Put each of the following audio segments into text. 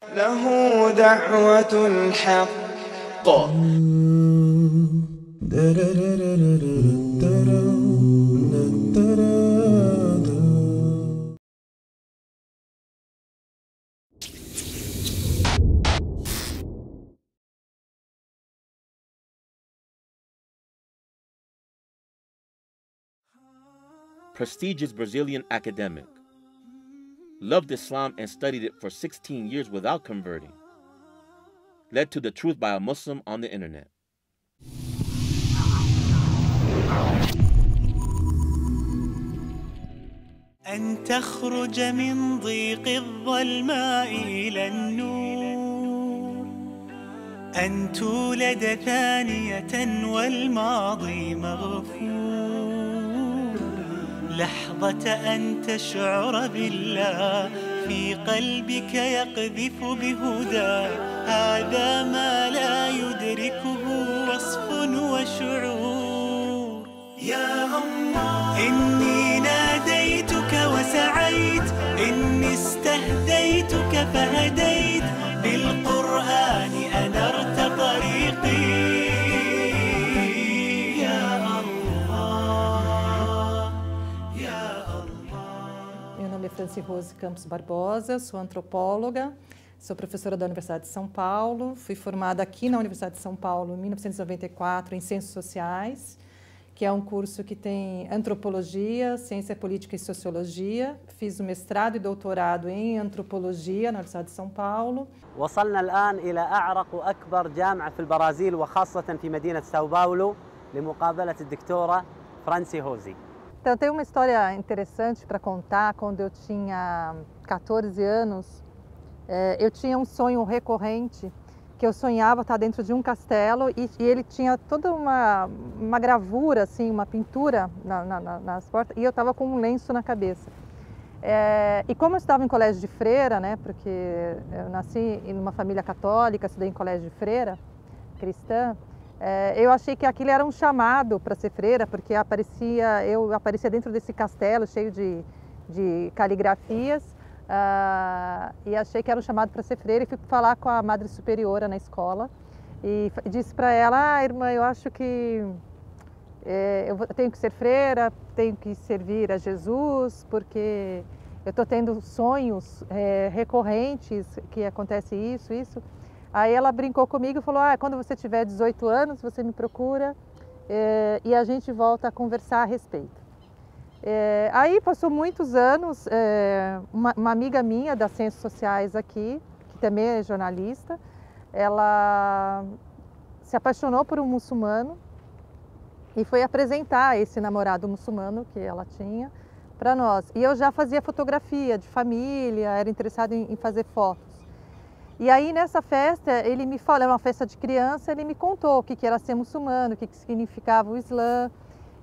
له دعوة الحق. Prestigious Brazilian academic. Loved Islam and studied it for 16 years without converting. Led to the truth by a Muslim on the internet. أن تخرج من ضيق الظلماء إلى النور، أن تولد ثانية والماضي مغفور، لحظة أن تشعر بالله في قلبك يقذف بهدى، هذا ما لا يدركه وصف وشعور. يا الله إني ناديتك وسعيت، إني استهديتك فهديت، بالقرآن أنرت طريقي. يا الله يا الله. Meu nome é Franci Rose Campos Barbosa, sou antropóloga, sou professora da Universidade de São Paulo, fui formada aqui na Universidade de São Paulo em 1994 em Ciências Sociais, que é um curso que tem antropologia, ciência política e sociologia. Fiz o mestrado e doutorado em antropologia na Universidade de São Paulo. وصلنا الآن إلى أعرق وأكبر جامعة في البرازيل وخاصة في مدينة ساو باولو لمقابلة الدكتورة فرانسي هوزي. Então, tem uma história interessante para contar. Quando eu tinha 14 anos, eu tinha um sonho recorrente, que eu sonhava estar dentro de um castelo e ele tinha toda uma gravura, assim, uma pintura nas portas, e eu estava com um lenço na cabeça. E como eu estava em colégio de freira, né, porque eu nasci em uma família católica, estudei em colégio de freira, cristã, eu achei que aquilo era um chamado para ser freira, porque eu aparecia dentro desse castelo cheio de caligrafias, e achei que era um chamado para ser freira, e fui falar com a madre superiora na escola e disse para ela: irmã, eu acho que eu tenho que ser freira, tenho que servir a Jesus, porque eu estou tendo sonhos recorrentes que acontece isso. Aí ela brincou comigo e falou: quando você tiver 18 anos, você me procura e a gente volta a conversar a respeito. Aí passou muitos anos, uma amiga minha das Ciências Sociais aqui, que também é jornalista, ela se apaixonou por um muçulmano e foi apresentar esse namorado muçulmano que ela tinha para nós. E eu já fazia fotografia de família, era interessada em fazer fotos. E aí nessa festa, ele me falou, era uma festa de criança, ele me contou o que era ser muçulmano, o que significava o Islã.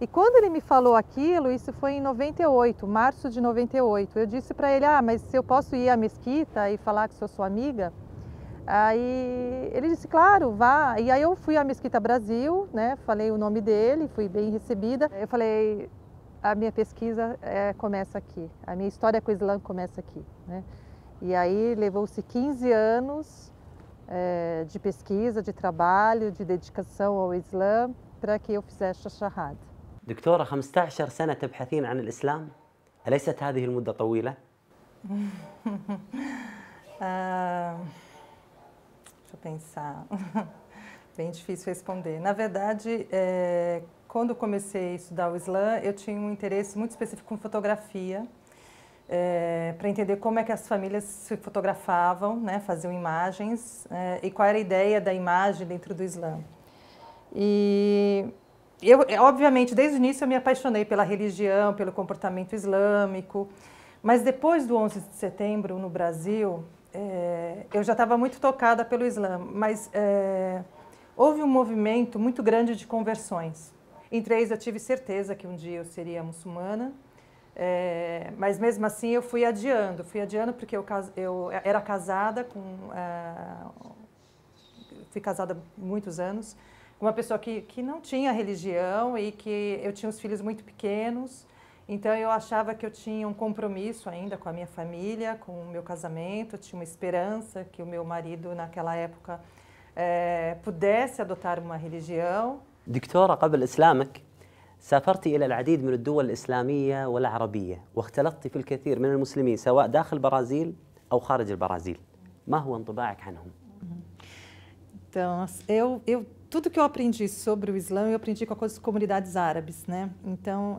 E quando ele me falou aquilo, isso foi em 98, março de 98, eu disse para ele: mas se eu posso ir à mesquita e falar que sou sua amiga? Aí ele disse: claro, vá. E aí eu fui à Mesquita Brasil, né, falei o nome dele, fui bem recebida. Eu falei: a minha pesquisa começa aqui, a minha história com o Islã começa aqui, né? E aí levou-se 15 anos de pesquisa, de trabalho, de dedicação ao Islã para que eu fizesse a Shahada. دكتورة 15 سنة تبحثين عن الإسلام، أليست هذه المدة طويلة؟ Deixa eu pensar. Bem difícil responder. Na verdade, quando comecei a estudar o Islã, eu tinha um interesse muito específico com fotografia, para entender como é que as famílias se fotografavam, né, faziam imagens, e qual era a ideia da imagem dentro do Islã. E eu, obviamente, desde o início eu me apaixonei pela religião, pelo comportamento islâmico, mas depois do 11 de setembro no Brasil, eu já estava muito tocada pelo Islã, mas houve um movimento muito grande de conversões. Em 3 eu tive certeza que um dia eu seria muçulmana, mas mesmo assim eu fui adiando porque eu era casada fui casada há muitos anos, com uma pessoa que não tinha religião e que eu tinha os filhos muito pequenos Então eu achava que eu tinha um compromisso ainda com a minha família, com o meu casamento, eu tinha uma esperança que o meu marido naquela época pudesse adotar uma religião. دكتورة، قبل إسلامك سافرتي إلى العديد من الدول الإسلامية والعربية واختلطت في الكثير من المسلمين سواء داخل البرازيل أو خارج البرازيل. ما هو انطباعك عنهم؟ Então, tudo que eu aprendi sobre o Islã, eu aprendi com as comunidades árabes, né? Então,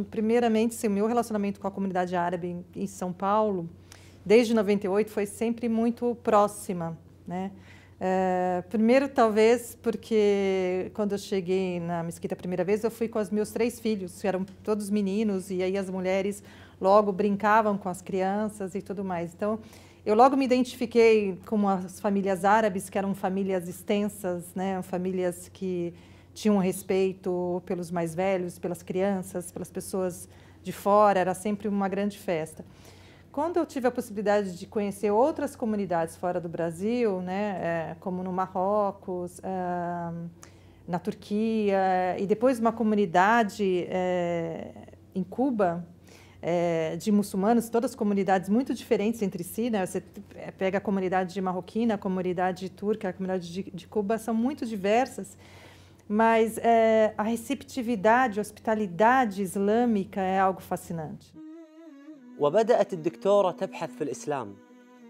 primeiramente, o meu relacionamento com a comunidade árabe em São Paulo, desde 98, foi sempre muito próxima, né? Primeiro, talvez, porque quando eu cheguei na mesquita a primeira vez, eu fui com os meus 3 filhos, que eram todos meninos, e aí as mulheres logo brincavam com as crianças e tudo mais. Então, eu logo me identifiquei com as famílias árabes, que eram famílias extensas, né? Famílias que tinham respeito pelos mais velhos, pelas crianças, pelas pessoas de fora, era sempre uma grande festa. Quando eu tive a possibilidade de conhecer outras comunidades fora do Brasil, né? Como no Marrocos, na Turquia, e depois uma comunidade em Cuba, de muçulmanos, todas as comunidades muito diferentes entre si, né? Você pega a comunidade marroquina, a comunidade turca, a comunidade de Cuba, são muito diversas, mas a receptividade, a hospitalidade islâmica é algo fascinante. وبدأت الدكتورة تبحث في الإسلام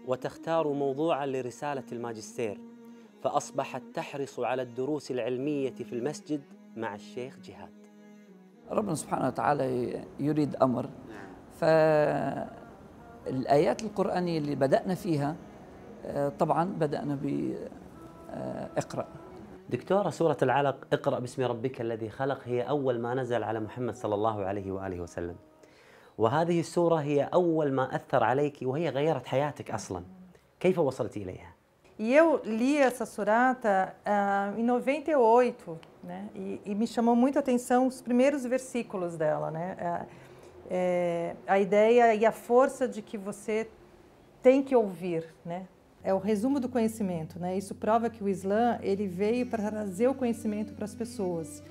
وتختار موضوعا لرسالة الماجستير، فأصبحت تحرص على الدروس العلمية في المسجد مع الشيخ جهاد. ربنا سبحانه وتعالى يريد أمر، فالآيات القرآنية اللي بدأنا فيها طبعا بدأنا بإقرأ. دكتورة، سورة العلق اقرأ باسم ربك الذي خلق هي أول ما نزل على محمد صلى الله عليه وآله وسلم، وهذه السورة هي أول ما أثر عليك وهي غيرت حياتك أصلا. كيف وصلت إليها؟ E eu li essa surata em 98, né? E me chamou muito a atenção os primeiros versículos dela, né? A ideia e a força de que você tem que ouvir, né? É o resumo do conhecimento, né? Isso prova que o Islã ele veio para trazer o conhecimento para as pessoas.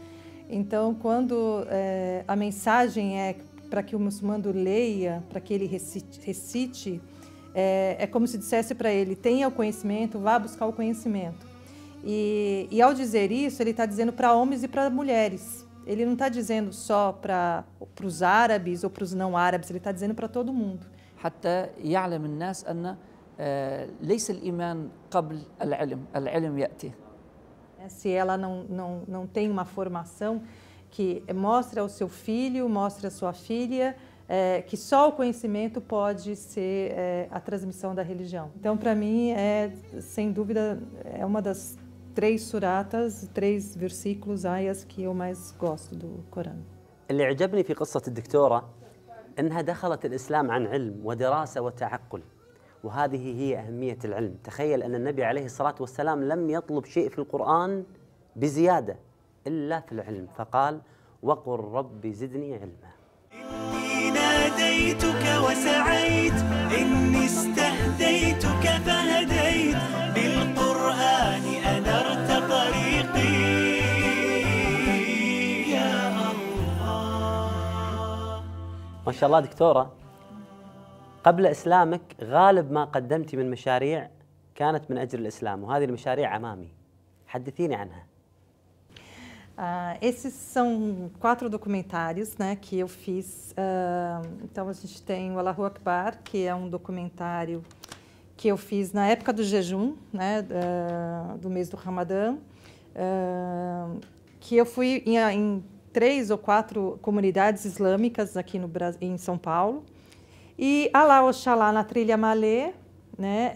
Então, quando a mensagem é para que o muçulmano leia, para que ele recite, é como se dissesse para ele, tenha o conhecimento, vá buscar o conhecimento. E ao dizer isso, ele está dizendo para homens e para mulheres. Ele não está dizendo só para os árabes ou para os não árabes, ele está dizendo para todo mundo. حتى يعلم الناس أن ليس الإيمان قبل العلم، العلم يأتي. Se ela não tem uma formação que mostre ao seu filho, mostre à sua filha, que só o conhecimento pode ser a transmissão da religião. Então, para mim, sem dúvida, é uma das 3 suratas, 3 versículos, ayas que eu mais gosto do Corão. اللي عجبني في قصة الدكتورة أنها دخلت الإسلام عن علم ودراسة وتعقل، وهذه هي أهمية العلم. تخيل أن النبي عليه الصلاة والسلام لم يطلب شيء في القرآن بزيادة إلا في العلم، فقال وقل رب زدني علما. إني ناديتك وسعيت، إني استهديتك فهديت، بالقرآن أنرت طريقي يا الله. ما شاء الله دكتورة، قبل إسلامك غالب ما قدمتي من مشاريع كانت من أجل الإسلام، وهذه المشاريع أمامي، حدثيني عنها. Esses são 4 documentários, né, que eu fiz. Então, a gente tem o Allahu Akbar, que é um documentário que eu fiz na época do jejum, né, do mês do Ramadã, que eu fui em 3 ou 4 comunidades islâmicas aqui no Brasil, em São Paulo. E Alá Oxalá na Trilha Malê, né,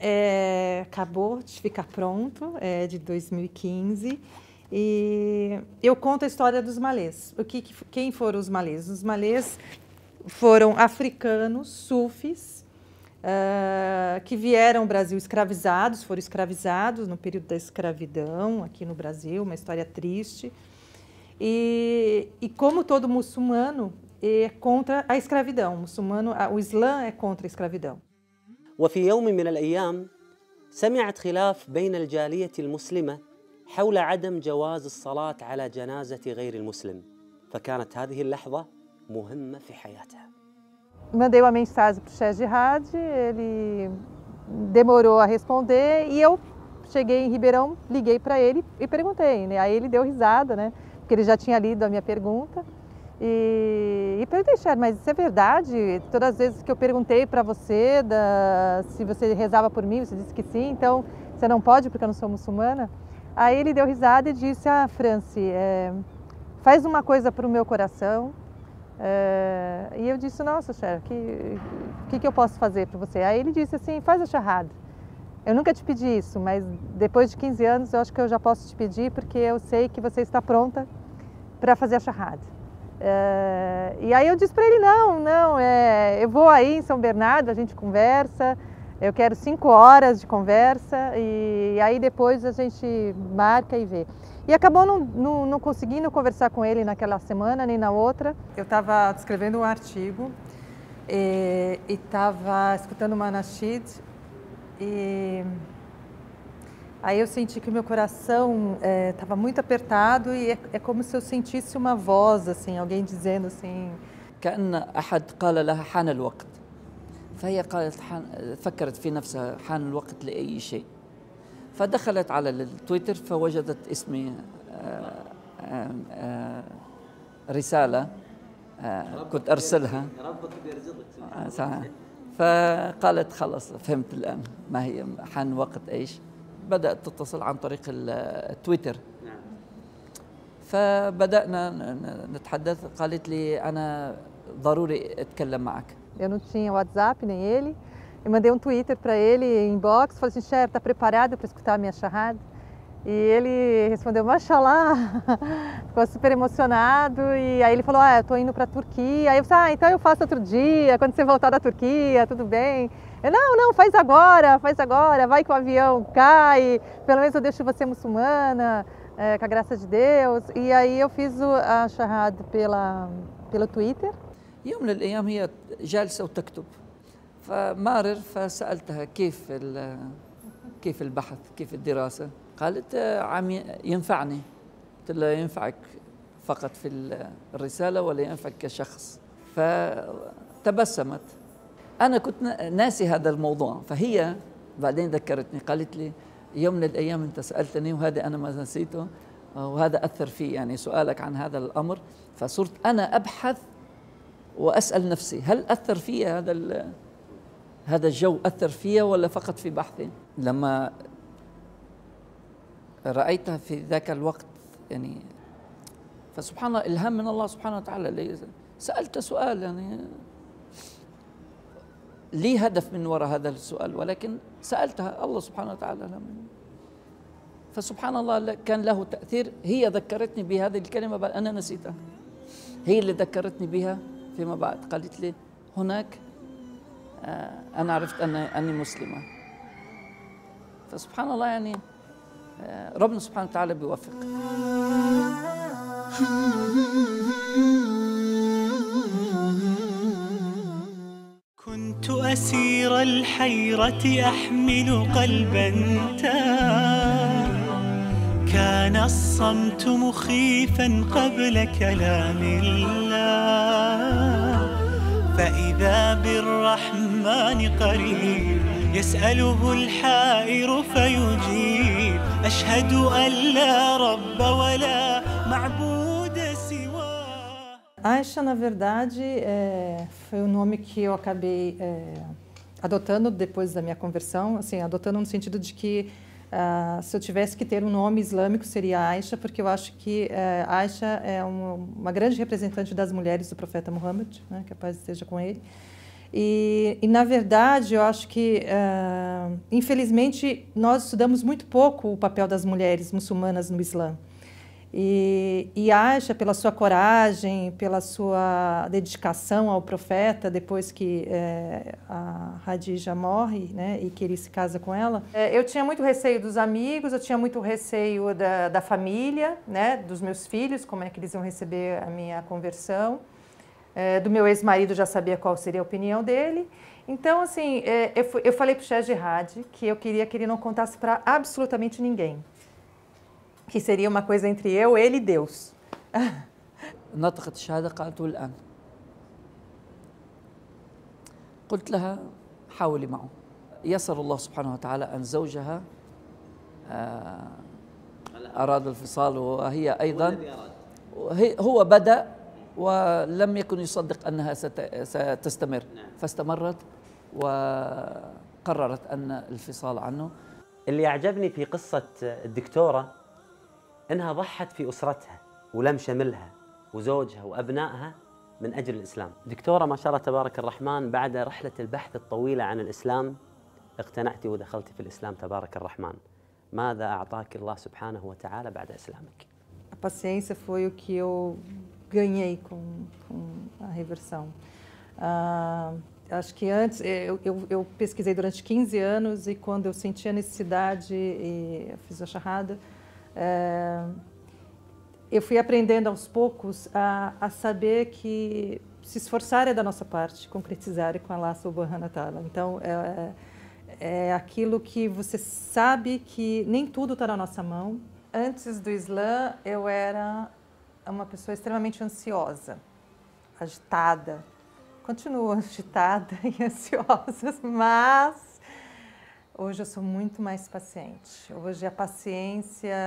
acabou de ficar pronto, é de 2015. E eu conto a história dos malês. Quem foram os malês? Os malês foram africanos, sufis, que vieram ao Brasil escravizados, foram escravizados no período da escravidão aqui no Brasil, uma história triste. E como todo muçulmano, é contra a escravidão. O Islã é contra a escravidão. وفي يوم من الأيام سمعت خلاف بين الجالية المسلمة حول عدم جواز الصلاة على جنازة غير المسلم، فكانت هذه اللحظة مهمة في حياتها. Mandei uma mensagem para o Sheikh Jihad, ele demorou a responder e eu cheguei em Ribeirão, liguei para ele e perguntei, né? Aí ele deu risada, né? Porque ele já tinha lido a minha pergunta. E perguntei, Sheikh, mas isso é verdade? Todas as vezes que eu perguntei para você se você rezava por mim, você disse que sim, então você não pode porque eu não sou muçulmana? Aí ele deu risada e disse, Franci, faz uma coisa para o meu coração. E eu disse, nossa, Sheikh, o que eu posso fazer para você? Aí ele disse assim, faz a shahada. Eu nunca te pedi isso, mas depois de 15 anos eu acho que eu já posso te pedir porque eu sei que você está pronta para fazer a shahada. E aí eu disse para ele, não, eu vou aí em São Bernardo, a gente conversa, eu quero 5 horas de conversa e aí depois a gente marca e vê. E acabou não conseguindo conversar com ele naquela semana nem na outra. Eu estava escrevendo um artigo e estava escutando uma nasheed e aí eu senti que o meu coração estava muito apertado e é como se eu sentisse uma voz, assim, alguém dizendo assim... كأن أحد قال لها حان الوقت فهي قالت فكرت في نفسها حان الوقت لأي شيء فدخلت على التويتر فوجدت اسمي رسالة كنت أرسلها فقالت خلاص فهمت الآن ما هي حان وقت إيش بدأت تتصل عن طريق التويتر فبدأنا نتحدث قالت لي أنا ضروري أتكلم معك. Eu não tinha WhatsApp nem ele. Eu mandei um Twitter para ele, inbox, falei assim, Sheikh, está preparado para escutar a minha shahada? E ele respondeu, mashallah, ficou super emocionado. E aí ele falou, eu estou indo para a Turquia. Aí eu falei, então eu faço outro dia, quando você voltar da Turquia, tudo bem. Eu, não, faz agora, vai que o avião cai, pelo menos eu deixo você muçulmana, com a graça de Deus. E aí eu fiz a shahada pelo Twitter. يوم من الأيام هي جالسة وتكتب فمارر فسألتها كيف البحث كيف الدراسة قالت عم ينفعني قلت لها ينفعك فقط في الرسالة ولا ينفعك كشخص فتبسمت أنا كنت ناسي هذا الموضوع فهي بعدين ذكرتني قالت لي يوم من الأيام أنت سألتني وهذا أنا ما نسيته وهذا أثر في يعني سؤالك عن هذا الأمر فصرت أنا أبحث وأسأل نفسي هل أثر في هذا الجو أثر فيها ولا فقط في بحثي لما رأيتها في ذاك الوقت يعني فسبحان الله إلهام من الله سبحانه وتعالى سألت سؤال يعني لي هدف من وراء هذا السؤال ولكن سألتها الله سبحانه وتعالى فسبحان الله كان له تأثير هي ذكرتني بهذه الكلمة بل أنا نسيتها هي اللي ذكرتني بها فيما بعد قالت لي هناك أنا عرفت أني مسلمة فسبحان الله يعني ربنا سبحانه وتعالى بيوفق كنت أسير الحيرة أحمل قلبا تاه كان الصمت مخيفا قبل كلام الله فإذا بالرحمن قريب يسأله الحائر فيجيب أشهد أن لا رب ولا معبود سواه. Aisha, na verdade, foi um nome que eu acabei adotando depois da minha conversão, assim, adotando no sentido de que se eu tivesse que ter um nome islâmico seria Aisha, porque eu acho que Aisha é uma grande representante das mulheres do profeta Muhammad, né, que a paz esteja com ele. E na verdade, eu acho que, infelizmente, nós estudamos muito pouco o papel das mulheres muçulmanas no Islã. E Aisha, pela sua coragem, pela sua dedicação ao profeta, depois que a Khadija morre, né, e que ele se casa com ela, eu tinha muito receio dos amigos, eu tinha muito receio da família, né, dos meus filhos, como é que eles iam receber a minha conversão. Do meu ex-marido já sabia qual seria a opinião dele. Então, assim, eu falei para o Sheikh Jihad que eu queria que ele não contasse para absolutamente ninguém. Que seria uma coisa entre eu, ele e Deus. نطقت الشهادة قالت الآن قلت لها حاولي معه. يسر الله سبحانه وتعالى أن زوجها أراد الفصال، وهي أيضا هو بدأ ولم يكن يصدق أنها ستستمر، فاستمرت وقررت أن الفصال عنه. اللي أعجبني في قصة الدكتورة أنها ضحت في أسرتها ولم شملها وزوجها وأبنائها من أجل الإسلام. دكتورة ما شاء الله تبارك الرحمن، بعد رحلة البحث الطويلة عن الإسلام اقتنعتي ودخلتي في الإسلام تبارك الرحمن. ماذا أعطاك الله سبحانه وتعالى بعد إسلامك؟ A paciência foi o que eu ganhei com a reversão. Acho que antes, eu pesquisei durante 15 anos e quando eu senti a necessidade e eu fiz a shahada, eu fui aprendendo aos poucos a saber que se esforçar é da nossa parte, concretizar é com Allah subhanahu wa ta'ala. Então, é aquilo que você sabe que nem tudo está na nossa mão. Antes do Islã, eu era uma pessoa extremamente ansiosa, agitada. Continuo agitada e ansiosa, mas hoje eu sou muito mais paciente. Hoje a paciência,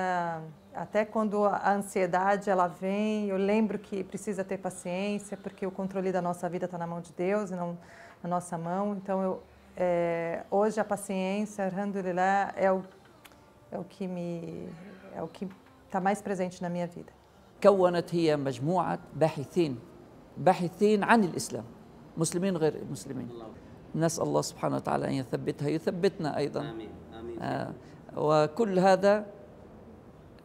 até quando a ansiedade ela vem, eu lembro que precisa ter paciência, porque o controle da nossa vida está na mão de Deus e não na nossa mão. Então, hoje a paciência, alhamdulillah, é o que está mais presente na minha vida. كونت هي مجموعة باحثين عن الإسلام، مسلمين غير مسلمين. نسأل الله سبحانه وتعالى أن يثبتها، يثبتنا أيضا. آمين. آمين. وكل هذا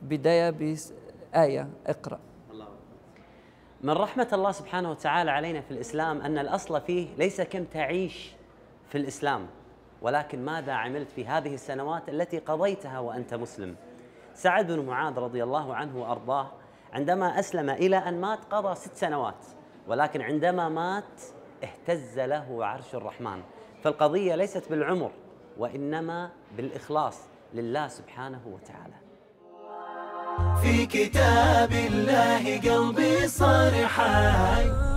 بداية بآية اقرأ. من رحمة الله سبحانه وتعالى علينا في الإسلام أن الأصل فيه ليس كم تعيش في الإسلام، ولكن ماذا عملت في هذه السنوات التي قضيتها وأنت مسلم. سعد بن معاذ رضي الله عنه وأرضاه عندما أسلم إلى أن مات قضى 6 سنوات، ولكن عندما مات اهتز له عرش الرحمن. فالقضية ليست بالعمر وإنما بالإخلاص لله سبحانه وتعالى. في كتاب الله قلبي صار حي.